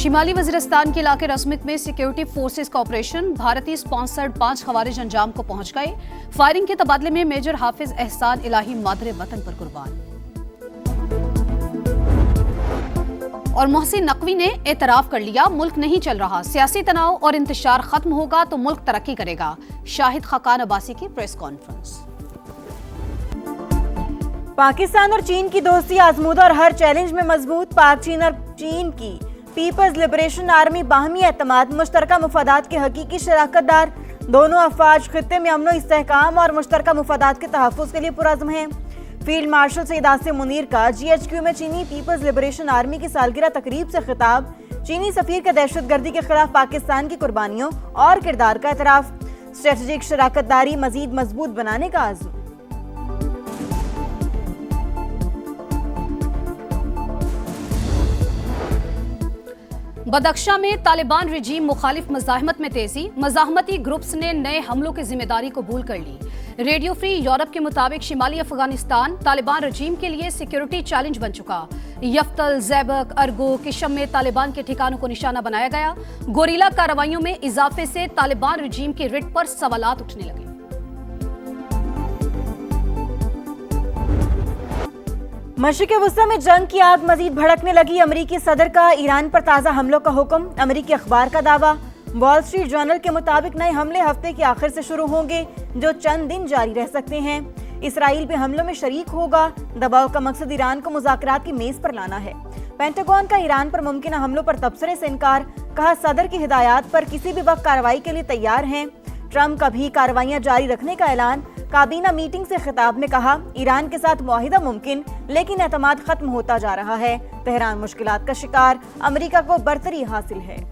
शिमाली वजीरिस्तान के इलाके रस्मिक में सिक्योरिटी फोर्सेस का ऑपरेशन, भारतीय स्पॉन्सर्ड 5 खवारिज अंजाम को पहुंच गए। फायरिंग के तबादले में मेजर हाफिज एहसान इलाही मादरे वतन पर कुर्बान। और मोहसिन नकवी ने एतराफ कर लिया, मुल्क नहीं चल रहा, सियासी तनाव और इंतशार खत्म होगा तो मुल्क तरक्की करेगा। शाहिद खाकान अब्बासी की प्रेस कॉन्फ्रेंस। पाकिस्तान और चीन की दोस्ती आजमूदा और हर चैलेंज में मजबूत। पाक चीन और चीन की पीपल्स लिबरेशन आर्मी बाहमी एतमाद, मुश्तरका मुफादात के हकीकी शराकतदार। दोनों अफवाज खित्ते में अमन इस्तेहकाम और मुश्तरका मुफादात के तहफ़्फ़ुज़ के लिए पुरअज़्म हैं। फील्ड मार्शल सईद आसिम मुनीर का GHQ में चीनी पीपल्स लिबरेशन आर्मी की सालगिरह तकरीब से खिताब। चीनी सफीर का दहशतगर्दी के खिलाफ पाकिस्तान की कुर्बानियों और किरदार का एतराफ़। स्ट्रेटेजिक शराकतदारी मजीद मजबूत बनाने का आज़म। बदख्शां में तालिबान रिजीम मुखालिफ मज़ाहमत में तेजी, मज़ाहमती ग्रुप्स ने नए हमलों की जिम्मेदारी कबूल कर ली। रेडियो फ्री यूरोप के मुताबिक शिमाली अफगानिस्तान तालिबान रजीम के लिए सिक्योरिटी चैलेंज बन चुका। यफ्तल, ज़ैबक, अर्गो, किशम में तालिबान के ठिकानों को निशाना बनाया गया। गोरिल्ला कार्रवाइयों में इजाफे से तालिबान रजीम के रिट पर सवालात उठने लगे। मशरिक़ वुस्ता में जंग की आग मजीद भड़कने लगी। अमरीकी सदर का ईरान पर ताज़ा हमलों का हुक्म। अमरीकी अखबार का दावा। वॉल स्ट्रीट जर्नल के मुताबिक नए हमले हफ्ते के आखिर से शुरू होंगे, जो चंद दिन जारी रह सकते हैं। इसराइल भी हमलों में शरीक होगा। दबाव का मकसद ईरान को मुज़ाकरात की मेज पर लाना है। पेंटागन का ईरान पर मुमकिन हमलों पर तबसरे से इनकार। कहा, सदर की हिदायत पर किसी भी वक्त कार्रवाई के लिए तैयार हैं। ट्रंप का भी कार्रवाइयां जारी रखने का ऐलान। काबीना मीटिंग से खिताब में कहा, ईरान के साथ मुआहिदा मुमकिन, लेकिन एतमाद खत्म होता जा रहा है। तेहरान मुश्किलात का शिकार, अमेरिका को बरतरी हासिल है।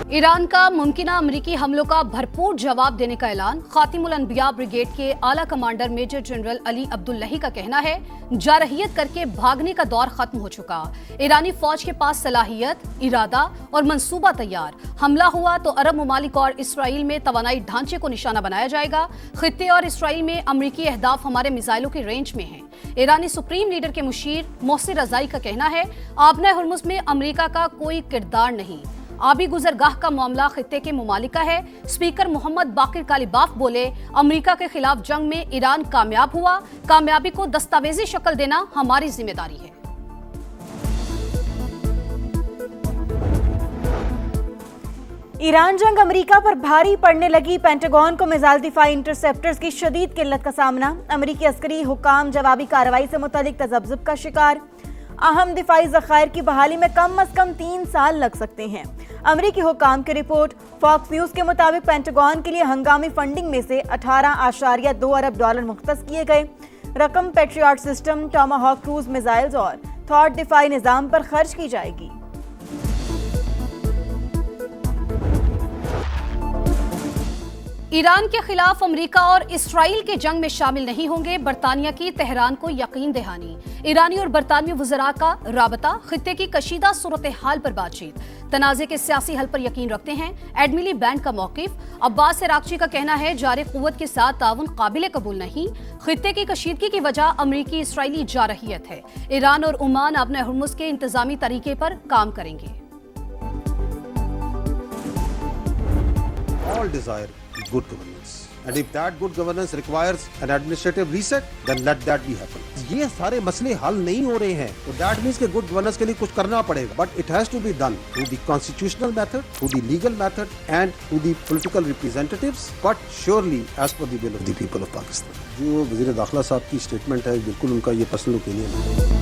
ईरान का मुमकिन अमरीकी हमलों का भरपूर जवाब देने का ऐलान। खातिमुल अनबिया ब्रिगेड के आला commander major general Ali Abdullahi का कहना है, जारहियत करके भागने का दौर खत्म हो चुका। ईरानी फौज के पास सलाहियत, इरादा और मंसूबा तैयार। हमला हुआ तो अरब ममालिक और इसराइल में तवानाई ढांचे को निशाना बनाया जाएगा। खित्ते और इसराइल में अमरीकी अहदाफ हमारे मिसाइलों की रेंज में हैं। ईरानी सुप्रीम लीडर के मुशीर मोहसिन रजाई का कहना है, आबना हुर्मुज़ में अमरीका का कोई किरदार नहीं। आबी गुजरगाह का मामला खित्ते के मुमालिक का है। स्पीकर मोहम्मद बाकिर कालिबाफ बोले, अमेरिका के खिलाफ जंग में ईरान कामयाब हुआ। कामयाबी को दस्तावेजी शक्ल देना हमारी जिम्मेदारी है। ईरान जंग अमेरिका पर भारी पड़ने लगी। पेंटागन को मिसाइल दिफाई इंटरसेप्टर्स की शदीद किल्लत का सामना। अमेरिकी अस्करी हुकाम जवाबी कार्रवाई से मुतालिक तजब्जुब का शिकार। अहम दिफाई ज़खायर की बहाली में कम अज कम 3 साल लग सकते हैं। अमेरिकी हुकाम की रिपोर्ट। फॉक्स न्यूज़ के मुताबिक पेंटागन के लिए हंगामी फंडिंग में से 18.2 अरब डॉलर मुख्तस किए गए। रकम patriot system, Tomahawk cruise missiles और थॉट दिफाई निज़ाम पर खर्च की जाएगी। ईरान के खिलाफ अमेरिका और इसराइल के जंग में शामिल नहीं होंगे, बरतानिया की तेहरान को यकीन दहानी। ईरानी और बरतानवी वज़रा का राबता, खित्ते की कशीदा सूरत हाल पर बातचीत। तनाज़े के सियासी हल पर यकीन रखते हैं। एडमिली बैंड का मौक़िफ़। अब्बास अराग़ची का कहना है, जारी क़ुव्वत के साथ ताउन काबिल कबूल नहीं। खित्ते की कशीदगी की वजह अमरीकी इसराइली जारहियत है। ईरान और ओमान आबना हुर्मुज़ के इंतज़ामी तरीके पर काम करेंगे। All desire good governance, and if that good governance requires an administrative reset, then let that be happen. ये सारे मसले हल नहीं हो रहे हैं, तो that means कि good governance के लिए कुछ करना पड़ेगा. But it has to be done through the constitutional method, through the legal method, and through the political representatives. But surely as per the will of the people of Pakistan. जो वज़ीर दाखिला साहब की स्टेटमेंट है, बिल्कुल उनका ये personal opinion है।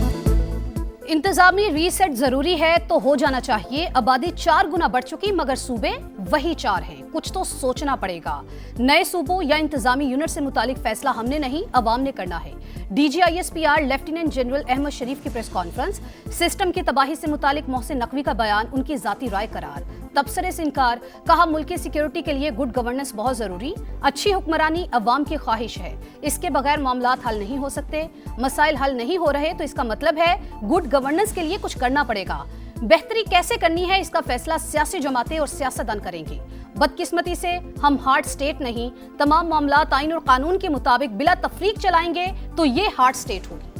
इंतजामी रीसेट जरूरी है तो हो जाना चाहिए। आबादी 4 गुना बढ़ चुकी, मगर सूबे वही 4 हैं। कुछ तो सोचना पड़ेगा। नए सूबों या इंतजामी यूनिट से मुतालिक फैसला हमने नहीं, अवाम ने करना है। DGISPR लेफ्टिनेंट जनरल अहमद शरीफ की प्रेस कॉन्फ्रेंस। सिस्टम की तबाही से मुतालिक मोहसिन नकवी का बयान उनकी जाती राय करार। तबसरे से इनकार। कहा, मुल्क की सिक्योरिटी के लिए गुड गवर्नेंस बहुत जरूरी। अच्छी हुक्मरानी अवाम की ख्वाहिश है, इसके बगैर मामलात हल नहीं हो सकते। मसाइल हल नहीं हो रहे तो इसका मतलब है गुड गवर्नेंस के लिए कुछ करना पड़ेगा। बेहतरी कैसे करनी है, इसका फैसला सियासी जमातें और सियासतदान करेंगे। बदकिस्मती से हम हार्ड स्टेट नहीं, तमाम मामलात आइन और कानून के मुताबिक बिला तफरीक चलाएंगे तो ये हार्ड स्टेट होगी।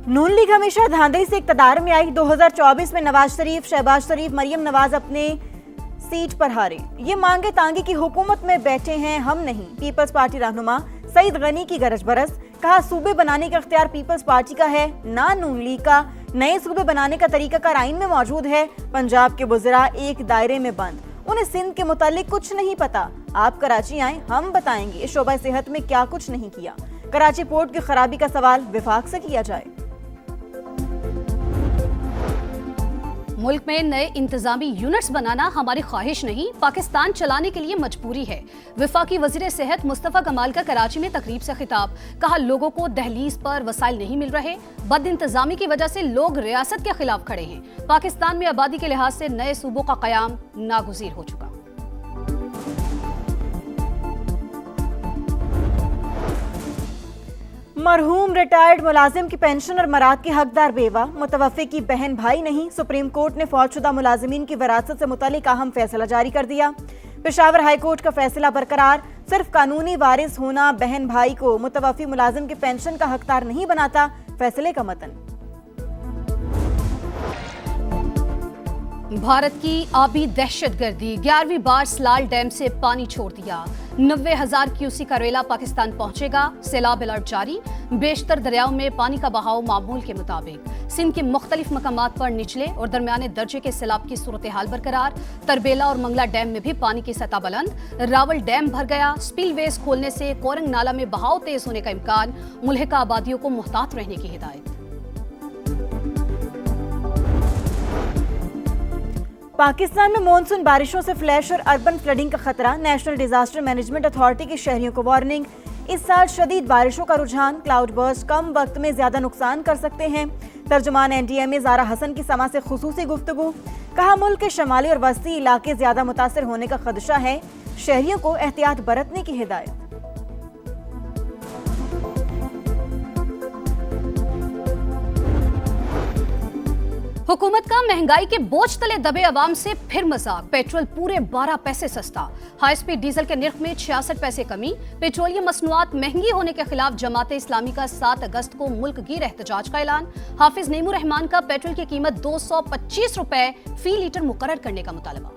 नून लीग हमेशा धांधली से इक्तदार में आई। 2024 में नवाज शरीफ, शहबाज शरीफ, मरियम नवाज अपने सीट पर हारे। ये मांगे तांगे की हुकूमत में बैठे हैं, हम नहीं। पीपल्स पार्टी रहनुमा सईद गनी की गरज बरस, कहा सूबे बनाने का इख्तियार पीपल्स पार्टी का है, ना नून लीग का। नए सूबे बनाने का तरीकाकार आइन में मौजूद है। पंजाब के वज़रा एक दायरे में बंद, उन्हें सिंध के मुतालिक कुछ नहीं पता। आप कराची आए, हम बताएंगे शोबा सेहत में क्या कुछ नहीं किया। कराची पोर्ट की खराबी का सवाल विफाक से किया जाए। मुल्क में नए इंतजामी यूनिट्स बनाना हमारी ख्वाहिश नहीं, पाकिस्तान चलाने के लिए मजबूरी है। वफाकी वजीर सेहत मुस्तफ़ा कमाल का कराची में तकरीब से खिताब, कहा लोगों को दहलीज पर वसाइल नहीं मिल रहे, बद इंतजामी की वजह से लोग रियासत के खिलाफ खड़े हैं। पाकिस्तान में आबादी के लिहाज से नए सूबों का कयाम नागुज़ीर हो चुका। मरहूम रिटायर्ड मुलाजिम की पेंशन और मराद की हकदार बेवा, मुतवफ़्फ़ी की बहन भाई नहीं। सुप्रीम कोर्ट ने फौजशुदा मुलाजिमीन की विरासत से मुतालिक अहम फैसला जारी कर दिया। पेशावर हाई कोर्ट का फैसला बरकरार, सिर्फ कानूनी वारिस होना बहन भाई को मुतवफ़्फ़ी मुलाजिम की पेंशन का हकदार नहीं बनाता। फैसले का मतन। भारत की आबी दहशतगर्दी, 11वीं बार सलाल डैम से पानी छोड़ दिया। 90,000 क्यूसेक का रेला पाकिस्तान पहुंचेगा। सैलाब अलर्ट जारी, बेशतर दरियाओं में पानी का बहाव मामूल के मुताबिक। सिंध के मुख्तलिफ मकामात पर निचले और दरमियाने दर्जे के सैलाब की सूरत हाल बरकरार। तरबेला और मंगला डैम में भी पानी की सतह बुलंद। रावल डैम भर गया। स्पिलवेज खोलने से कोरंग नाला में बहाव तेज होने का इम्कान। मुल्हिका आबादियों को मुहतात रहने की हिदायत। पाकिस्तान में मॉनसून बारिशों से फ्लैश और अर्बन फ्लडिंग का खतरा। नेशनल डिजास्टर मैनेजमेंट अथॉरिटी की शहरियों को वार्निंग। इस साल शदीद बारिशों का रुझान, क्लाउड बर्स्ट कम वक्त में ज्यादा नुकसान कर सकते हैं। तर्जुमान NDMA ज़ारा हसन की समा से खुसूसी गुफ्तगू, कहा मुल्क के शमाली और वस्ती इलाके ज्यादा मुतासर होने का खदशा है, शहरियों को एहतियात बरतने की हिदायत। हुकूमत का महंगाई के बोझ तले दबे अवाम से फिर मजाक। पेट्रोल पूरे 12 पैसे सस्ता। हाई स्पीड डीजल के निर्ख में 66 पैसे कमी। पेट्रोलियम मसनूआत महंगी होने के खिलाफ जमात इस्लामी का 7 अगस्त को मुल्क गिर एहतजाज का ऐलान। हाफिज नईमुर रहमान का पेट्रोल की कीमत 225 रुपए फी लीटर मुकर्रर करने का मुतालबा।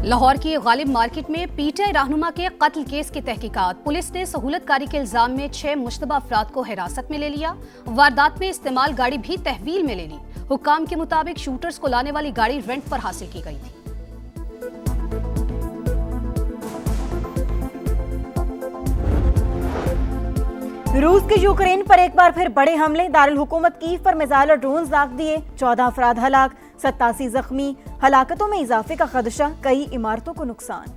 लाहौर की गालिब मार्केट में PTI रहनुमा के कत्ल केस की तहकीकात। पुलिस ने सहूलतकारी के इल्जाम में 6 मुश्तबा अफराद को हिरासत में ले लिया। वारदात में इस्तेमाल गाड़ी भी तहवील में ले ली। हुक्काम के मुताबिक शूटर्स को लाने वाली गाड़ी रेंट पर हासिल की गई थी। रूस के यूक्रेन पर एक बार फिर बड़े हमले। दारुल हुकूमत कीव पर मिसाइल और ड्रोन दाग दिए। 14 अफराद हलाक, 87 जख्मी। हलाकतों में इजाफे का खदशा, कई इमारतों को नुकसान।